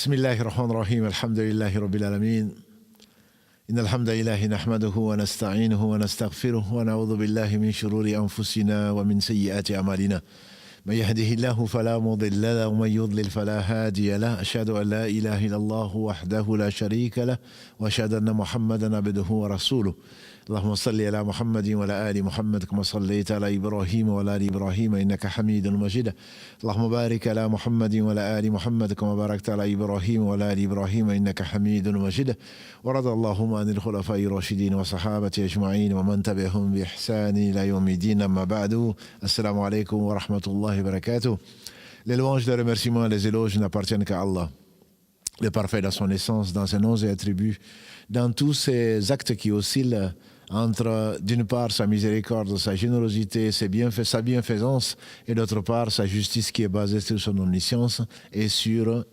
بسم الله الرحمن الرحيم الحمد لله رب العالمين إن الحمد لله نحمده ونستعينه ونستغفره ونعوذ بالله من شرور أنفسنا ومن سيئات أعمالنا من يهده الله فلا مضل له ومن يضلل فلا هادي له أشهد أن لا إله إلا الله وحده لا شريك له وأشهد أن محمدا عبده ورسوله اللهم صل على محمد وعلى آل محمد كما صليت على إبراهيم وعلى آل إبراهيم إنك حميد مجيد اللهم بارك على محمد وعلى آل محمد كما باركت على إبراهيم وعلى آل إبراهيم إنك حميد مجيد ورضى اللهم عن الخلفاء الراشدين وصحابة أجمعين ومن تبعهم بإحسان إلى يوم الدين أما بعد السلام عليكم ورحمة الله وبركاته. Les louanges, les remerciements, les éloges n'appartiennent qu'à Allah, le parfait dans son essence, dans ses noms et attributs, dans tous ses actes qui oscillent entre, d'une part, sa miséricorde, sa générosité, ses bienfaits, sa bienfaisance, et d'autre part, sa justice qui est basée sur son omniscience et sur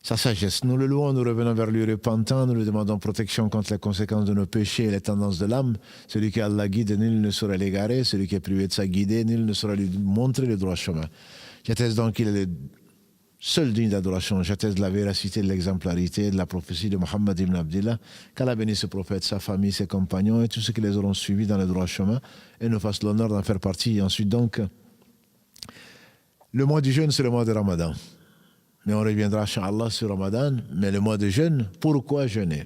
sa sagesse. Nous le louons, nous revenons vers lui repentant, nous lui demandons protection contre les conséquences de nos péchés et les tendances de l'âme. Celui qui Allah guide, nul ne saurait l'égarer. Celui qui est privé de sa guidée, nul ne saurait lui montrer le droit chemin. J'atteste donc qu'il est le seul digne d'adoration. J'atteste de la véracité, de l'exemplarité, de la prophétie de Mohammed ibn Abdillah. Qu'Allah bénisse ce prophète, sa famille, ses compagnons et tous ceux qui les auront suivis dans le droit chemin et nous fasse l'honneur d'en faire partie. Et ensuite donc, le mois du jeûne, c'est le mois de Ramadan. Mais on reviendra, Inch'Allah, sur Ramadan. Mais le mois de jeûne, pourquoi jeûner?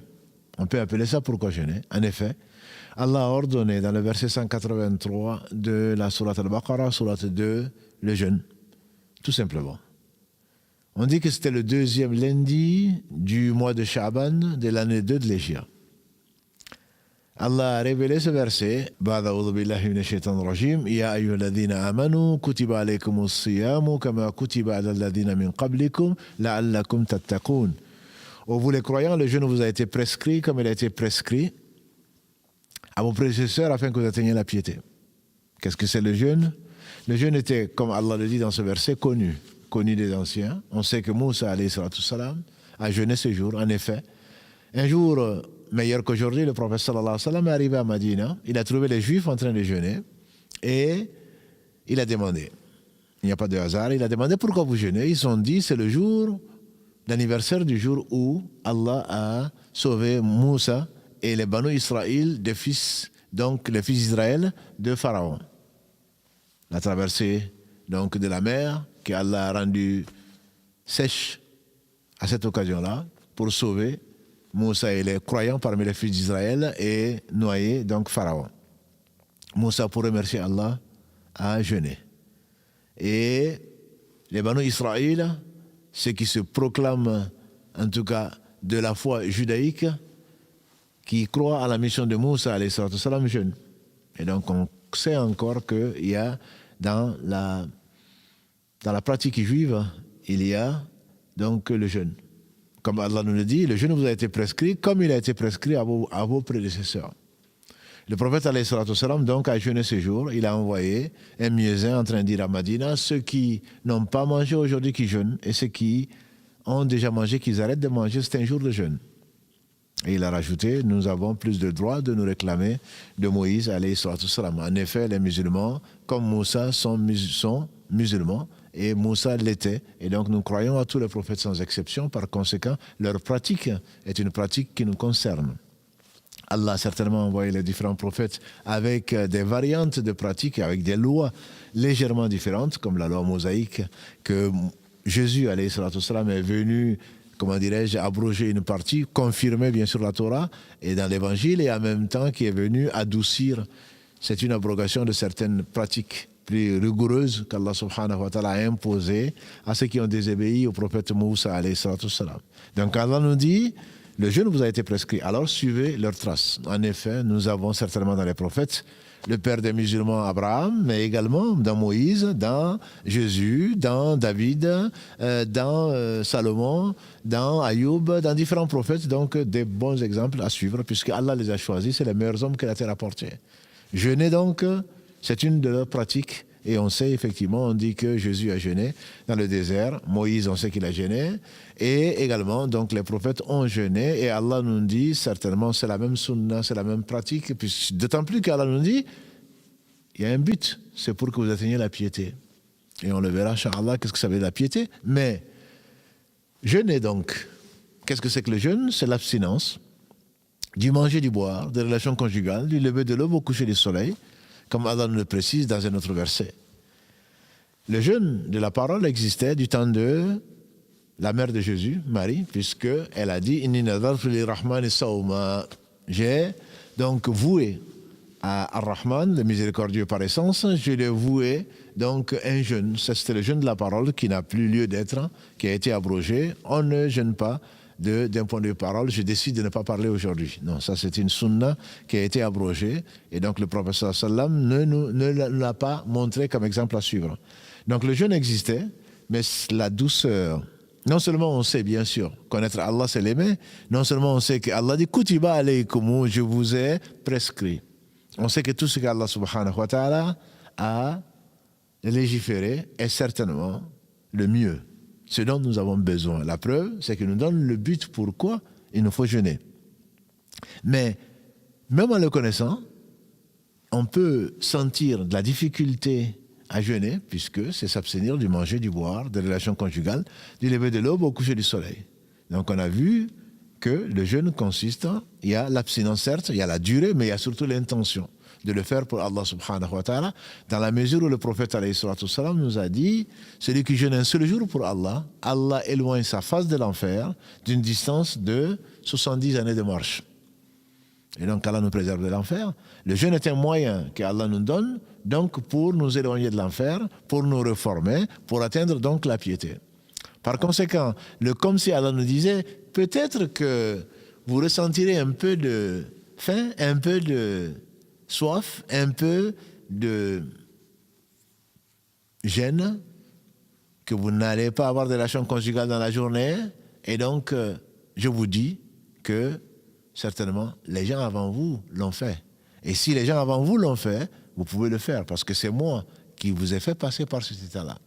On peut appeler ça pourquoi jeûner. En effet, Allah a ordonné dans le verset 183 de la Sourate Al-Baqarah, Sourate 2, le jeûne. Tout simplement. On dit que c'était le deuxième lundi du mois de Sha'ban de l'année 2 de l'Hégire. Allah a révélé ce verset. Ba'da a'udhu billahi minash shaitanir rajim. Ya ayyuhalladhina amanu kutiba alaykumus siyamu kama kutiba alal ladhina min qablikum la'allakum tattaqun. Ô vous les croyants, le jeûne vous a été prescrit comme il a été prescrit à vos prédécesseurs afin que vous atteigniez la piété. Qu'est-ce que c'est le jeûne? Le jeûne était, comme Allah le dit dans ce verset, connu des anciens. On sait que Moussa alayhi salam a jeûné ce jour. En effet, un jour meilleur qu'aujourd'hui, le prophète sallallahu alayhi wa sallam est arrivé à Madina. Il a trouvé les Juifs en train de jeûner et il a demandé. Il n'y a pas de hasard. Il a demandé pourquoi vous jeûnez. Ils ont dit c'est le jour, l'anniversaire du jour où Allah a sauvé Moussa et les Banu Israël, les fils d'Israël de Pharaon. La traversée donc de la mer que Allah a rendue sèche à cette occasion-là pour sauver Moussa et les croyants parmi les fils d'Israël et noyer donc Pharaon. Moussa, pour remercier Allah, a jeûné. Et les Banu Israël, ceux qui se proclament en tout cas de la foi judaïque, qui croient à la mission de Moussa alayhi salam, jeûnent. Et donc on sait encore qu'il y a dans la pratique juive, il y a donc le jeûne. Comme Allah nous le dit, le jeûne vous a été prescrit comme il a été prescrit à vos prédécesseurs. Le prophète alayhi salam donc a jeûné ce jour. Il a envoyé un muezzin en train de dire à Madina, ceux qui n'ont pas mangé aujourd'hui qui jeûnent et ceux qui ont déjà mangé, qu'ils arrêtent de manger, c'est un jour de jeûne. Et il a rajouté, nous avons plus de droit de nous réclamer de Moïse alayhi salam. En effet, les musulmans, comme Moussa, sont musulmans, et Moussa l'était. Et donc nous croyons à tous les prophètes sans exception. Par conséquent, leur pratique est une pratique qui nous concerne. Allah a certainement envoyé les différents prophètes avec des variantes de pratiques, avec des lois légèrement différentes, comme la loi mosaïque, que Jésus alayhi salam est venu, comment dirais-je, abroger une partie, confirmer bien sûr la Torah et dans l'évangile, et en même temps qui est venu adoucir. C'est une abrogation de certaines pratiques plus rigoureuses qu'Allah subhanahu wa ta'ala a imposées à ceux qui ont désobéi au prophète Moussa alayhi salam. Donc Allah nous dit, le jeûne vous a été prescrit, alors suivez leurs traces. En effet, nous avons certainement dans les prophètes le père des musulmans Abraham, mais également dans Moïse, dans Jésus, dans David, dans Salomon, dans Ayoub, dans différents prophètes, donc des bons exemples à suivre, puisque Allah les a choisis, c'est les meilleurs hommes que la terre a portés. Jeûner donc, c'est une de leurs pratiques, et on sait effectivement, on dit que Jésus a jeûné dans le désert, Moïse on sait qu'il a jeûné, et également donc les prophètes ont jeûné, et Allah nous dit certainement c'est la même sunna, c'est la même pratique, d'autant plus qu'Allah nous dit il y a un but, c'est pour que vous atteigniez la piété. Et on le verra, Inch'Allah, qu'est-ce que ça veut dire la piété. Mais Jeûner donc. Qu'est-ce que c'est que le jeûne? C'est l'abstinence du manger, du boire, des relations conjugales, du lever de l'aube au coucher du soleil, comme Allah nous le précise dans un autre verset. Le jeûne de la parole existait du temps de la mère de Jésus, Marie, puisqu'elle a dit « Inni nadartu lirrahmani sawma » J'ai donc voué à Ar-Rahman, le miséricordieux par essence, je l'ai voué donc un jeûne. Ça, c'était le jeûne de la parole qui n'a plus lieu d'être, qui a été abrogé. On ne jeûne pas d'un point de vue parole, je décide de ne pas parler aujourd'hui. Non, ça c'est une sunna qui a été abrogée et donc le prophète sallam ne l'a pas montré comme exemple à suivre. Donc le jeûne existait, mais la douceur, non seulement on sait bien sûr, connaître Allah c'est l'aimer, non seulement on sait qu'Allah dit « Kutiba alaykum » je vous ai prescrit. On sait que tout ce qu'Allah subhanahu wa ta'ala a légiféré est certainement le mieux. Ce dont nous avons besoin. La preuve, c'est qu'il nous donne le but pourquoi il nous faut jeûner. Mais, même en le connaissant, on peut sentir de la difficulté à jeûner, puisque c'est s'abstenir du manger, du boire, des relations conjugales, du lever de l'aube au coucher du soleil. Donc on a vu que le jeûne consiste, il y a l'abstinence certes, il y a la durée, mais il y a surtout l'intention de le faire pour Allah subhanahu wa ta'ala, dans la mesure où le prophète alayhi salatu wassalam nous a dit, celui qui jeûne un seul jour pour Allah, Allah éloigne sa face de l'enfer d'une distance de 70 années de marche. Et donc Allah nous préserve de l'enfer. Le jeûne est un moyen qu'Allah nous donne, donc pour nous éloigner de l'enfer, pour nous reformer, pour atteindre donc la piété. Par conséquent, comme si Allah nous disait, peut-être que vous ressentirez un peu de faim, un peu de soif, un peu de gêne, que vous n'allez pas avoir de relation conjugale dans la journée, et donc je vous dis que certainement les gens avant vous l'ont fait. Et si les gens avant vous l'ont fait, vous pouvez le faire, parce que c'est moi qui vous ai fait passer par cet état-là.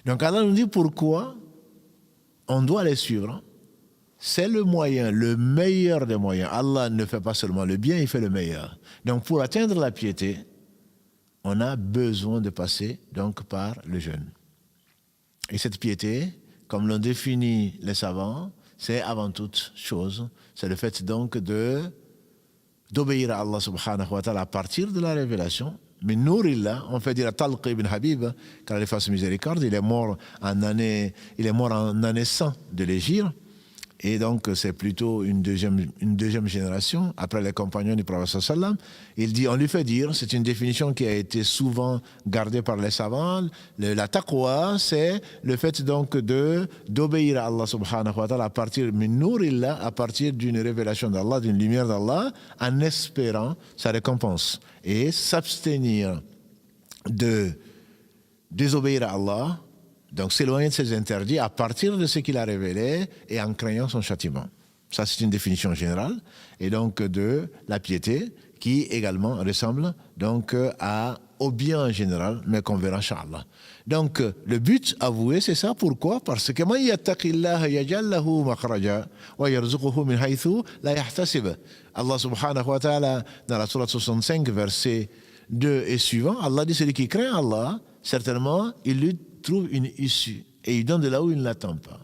Donc Allah nous dit pourquoi on doit les suivre. C'est le moyen, le meilleur des moyens. Allah ne fait pas seulement le bien, il fait le meilleur. Donc pour atteindre la piété, on a besoin de passer donc par le jeûne. Et cette piété, comme l'ont défini les savants, c'est avant toute chose, c'est le fait donc d'obéir à Allah subhanahu wa ta'ala à partir de la révélation. Mais Nourillah, on fait dire à Talq ibn Habib, qu'Allah fasse miséricorde, il est mort en année 100 de l'Hégire. Et donc, c'est plutôt une deuxième génération, après les compagnons du prophète sallam. Il dit, on lui fait dire, c'est une définition qui a été souvent gardée par les savants, la taqwa, c'est le fait donc d'obéir à Allah subhanahu wa ta'ala à partir d'une révélation d'Allah, d'une lumière d'Allah, en espérant sa récompense. Et s'abstenir de désobéir à Allah, donc s'éloigner de ses interdits à partir de ce qu'il a révélé et en craignant son châtiment. Ça, c'est une définition générale. Et donc de la piété qui également ressemble donc au bien en général, mais qu'on verra inchallah. Donc le but avoué, c'est ça. Pourquoi? Parce que man yattaqillaha yaj'al lahu makhraja wa yarzuquhu min haythu la yahtasib. Allah subhanahu wa ta'ala, dans la sourate 65, verset 2 et suivant, Allah dit, celui qui craint Allah, certainement, il lui trouve une issue et il donne de là où il ne l'attend pas.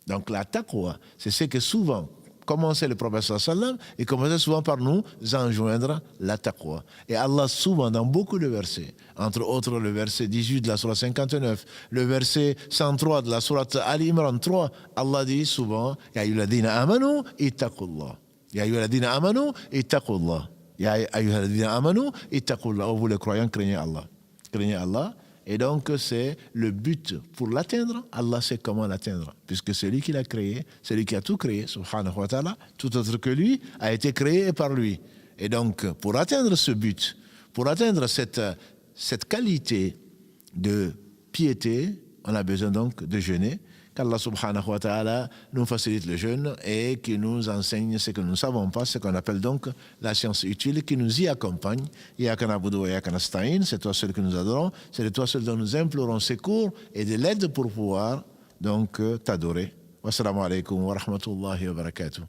Donc la taqwa, c'est ce que souvent commençait le prophète sallam, il commençait souvent par nous enjoindre la taqwa. Et Allah souvent dans beaucoup de versets, entre autres le verset 18 de la sourate 59, le verset 103 de la sourate Ali Imran 3, Allah dit souvent Ya ayyuhalladhina amanu ittaqullah. Ya ayyuhalladhina amanu ittaqullah. Ya ayyuhalladhina amanu ittaqullah. Oh, vous les croyants, craignez Allah. Craignez Allah. Et donc, c'est le but pour l'atteindre. Allah sait comment l'atteindre. Puisque celui qui l'a créé, celui qui a tout créé, subhanahu wa ta'ala, tout autre que lui, a été créé par lui. Et donc, pour atteindre ce but, pour atteindre cette qualité de piété, on a besoin donc de jeûner. Qu'Allah subhanahu wa ta'ala nous facilite le jeûne et qui nous enseigne ce que nous ne savons pas, ce qu'on appelle donc la science utile, qui nous y accompagne. Iyyaka na'budu wa iyyaka nasta'in, c'est toi seul que nous adorons, c'est de toi seul dont nous implorons secours et de l'aide pour pouvoir donc t'adorer. Wassalamu alaikum wa rahmatullahi wa barakatuh.